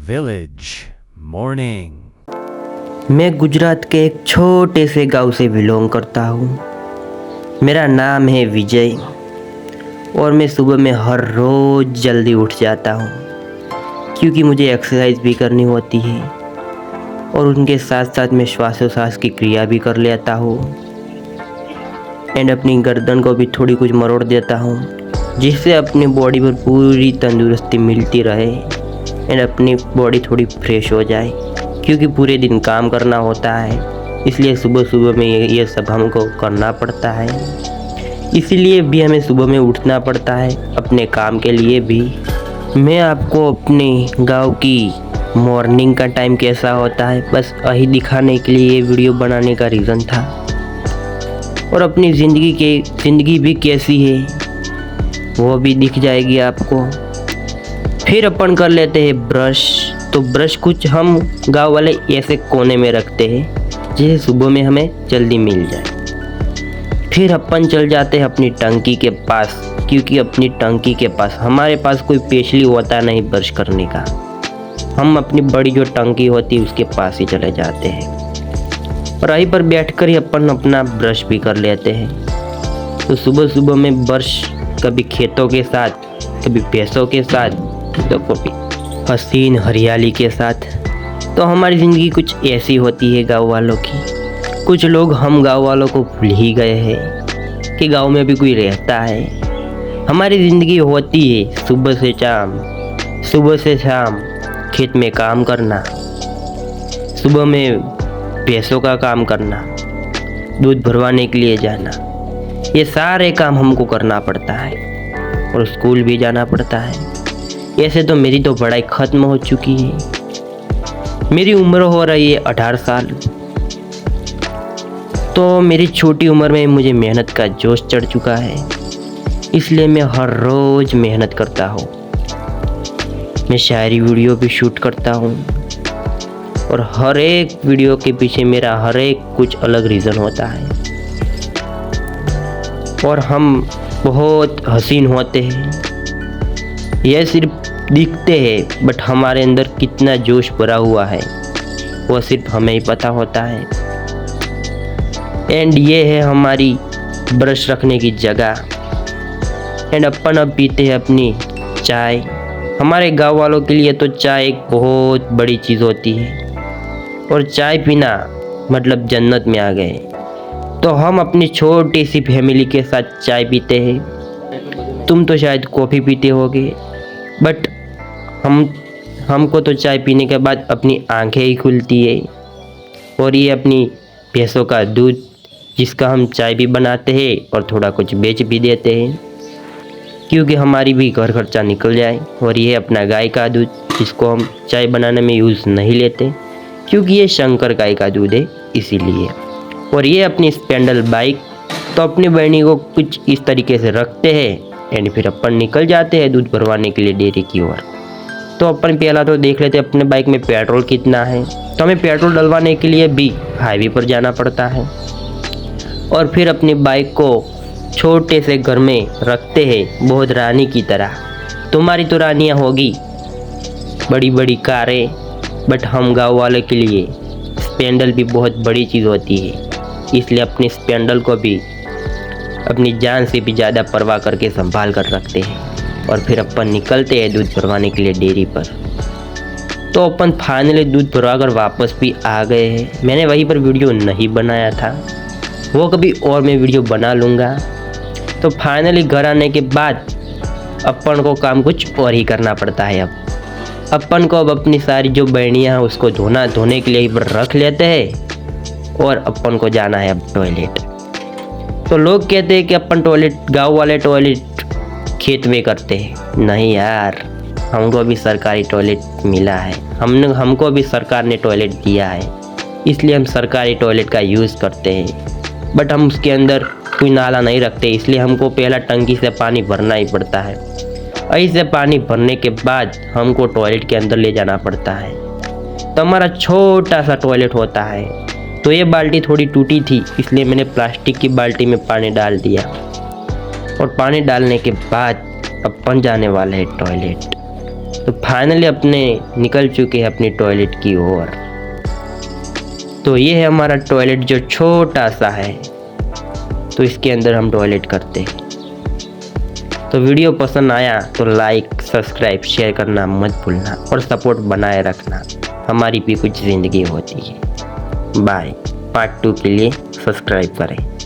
Village Morning। मैं गुजरात के एक छोटे से गांव से बिलोंग करता हूँ। मेरा नाम है विजय और मैं सुबह में हर रोज़ जल्दी उठ जाता हूँ क्योंकि मुझे एक्सरसाइज भी करनी होती है और उनके साथ साथ मैं श्वासोच्छ्वास की क्रिया भी कर लेता हूँ एंड अपनी गर्दन को भी थोड़ी कुछ मरोड़ देता हूँ जिससे अपनी बॉडी पर पूरी तंदुरुस्ती मिलती रहे एंड अपनी बॉडी थोड़ी फ्रेश हो जाए क्योंकि पूरे दिन काम करना होता है। इसलिए सुबह सुबह में ये सब हमको करना पड़ता है, इसीलिए भी हमें सुबह में उठना पड़ता है अपने काम के लिए भी। मैं आपको अपने गांव की मॉर्निंग का टाइम कैसा होता है बस वही दिखाने के लिए ये वीडियो बनाने का रीज़न था। और अपनी ज़िंदगी भी कैसी है वो भी दिख जाएगी आपको। फिर अपन कर लेते हैं ब्रश। तो ब्रश कुछ हम गांव वाले ऐसे कोने में रखते हैं जिसे सुबह में हमें जल्दी मिल जाए। फिर अपन चल जाते हैं अपनी टंकी के पास क्योंकि अपनी टंकी के पास हमारे पास कोई पेशली होता नहीं ब्रश करने का। हम अपनी बड़ी जो टंकी होती है उसके पास ही चले जाते हैं और वहीं पर बैठकर ही अपन अपना ब्रश भी कर लेते हैं। तो सुबह सुबह में ब्रश कभी खेतों के साथ, कभी भैंसों के साथ, तो कभी हसीन हरियाली के साथ। तो हमारी ज़िंदगी कुछ ऐसी होती है गांव वालों की। कुछ लोग हम गांव वालों को भूल ही गए हैं कि गांव में भी कोई रहता है। हमारी ज़िंदगी होती है सुबह से शाम खेत में काम करना, सुबह में भैंसों का काम करना, दूध भरवाने के लिए जाना। ये सारे काम हमको करना पड़ता है और स्कूल भी जाना पड़ता है। ऐसे तो मेरी तो पढ़ाई ख़त्म हो चुकी है। मेरी उम्र हो रही है 18 साल। तो मेरी छोटी उम्र में मुझे मेहनत का जोश चढ़ चुका है, इसलिए मैं हर रोज़ मेहनत करता हूँ। मैं शायरी वीडियो भी शूट करता हूँ और हर एक वीडियो के पीछे मेरा हर एक कुछ अलग रीज़न होता है। और हम बहुत हसीन होते हैं, यह सिर्फ दिखते हैं बट हमारे अंदर कितना जोश भरा हुआ है वो सिर्फ हमें ही पता होता है। एंड ये है हमारी ब्रश रखने की जगह। एंड अपन अब पीते हैं अपनी चाय। हमारे गांव वालों के लिए तो चाय एक बहुत बड़ी चीज़ होती है और चाय पीना मतलब जन्नत में आ गए। तो हम अपनी छोटी सी फैमिली के साथ चाय पीते हैं। तुम तो शायद कॉफ़ी पीते होगे बट हमको तो चाय पीने के बाद अपनी आंखें ही खुलती है। और ये अपनी भैंसों का दूध जिसका हम चाय भी बनाते हैं और थोड़ा कुछ बेच भी देते हैं क्योंकि हमारी भी घर खर्चा निकल जाए। और ये अपना गाय का दूध जिसको हम चाय बनाने में यूज़ नहीं लेते क्योंकि ये शंकर गाय का दूध है इसीलिए। और ये अपनी स्पेंडल बाइक। तो अपनी बहनी को कुछ इस तरीके से रखते हैं एंड फिर अपन निकल जाते हैं दूध भरवाने के लिए डेयरी की ओर। तो अपन पहला तो देख लेते हैं अपने बाइक में पेट्रोल कितना है। तो हमें पेट्रोल डलवाने के लिए भी हाईवे पर जाना पड़ता है और फिर अपनी बाइक को छोटे से घर में रखते हैं बहुत रानी की तरह। तुम्हारी तो रानियाँ होगी बड़ी बड़ी कारें बट हम गाँव वाले के लिए स्पेंडल भी बहुत बड़ी चीज़ होती है, इसलिए अपनी स्पेंडल को भी अपनी जान से भी ज़्यादा परवाह करके संभाल कर रखते हैं। और फिर अपन निकलते हैं दूध भरवाने के लिए डेयरी पर। तो अपन फाइनली दूध भरवा कर वापस भी आ गए हैं। मैंने वहीं पर वीडियो नहीं बनाया था, वो कभी और मैं वीडियो बना लूँगा। तो फाइनली घर आने के बाद अपन को काम कुछ और ही करना पड़ता है। अब अपन को अब अपनी सारी जो बहनियाँ हैं उसको धोने के लिए यहीं पर रख लेते हैं और अपन को जाना है अब टॉयलेट। तो लोग कहते हैं कि अपन गाँव वाले टॉयलेट खेत में करते हैं। नहीं यार, हमको भी सरकारी टॉयलेट मिला है, हमको भी सरकार ने टॉयलेट दिया है, इसलिए हम सरकारी टॉयलेट का यूज़ करते हैं। बट हम उसके अंदर कोई नाला नहीं रखते, इसलिए हमको पहला टंकी से पानी भरना ही पड़ता है। ऐसे पानी भरने के बाद हमको टॉयलेट के अंदर ले जाना पड़ता है। तो हमारा छोटा सा टॉयलेट होता है। तो ये बाल्टी थोड़ी टूटी थी इसलिए मैंने प्लास्टिक की बाल्टी में पानी डाल दिया और पानी डालने के बाद अपन जाने वाले हैं टॉयलेट। तो फाइनली अपने निकल चुके हैं अपनी टॉयलेट की ओर। तो ये है हमारा टॉयलेट जो छोटा सा है, तो इसके अंदर हम टॉयलेट करते हैं। तो वीडियो पसंद आया तो लाइक सब्सक्राइब शेयर करना मत भूलना और सपोर्ट बनाए रखना, हमारी भी कुछ ज़िंदगी होती है। बाय। पार्ट 2 के लिए सब्सक्राइब करें।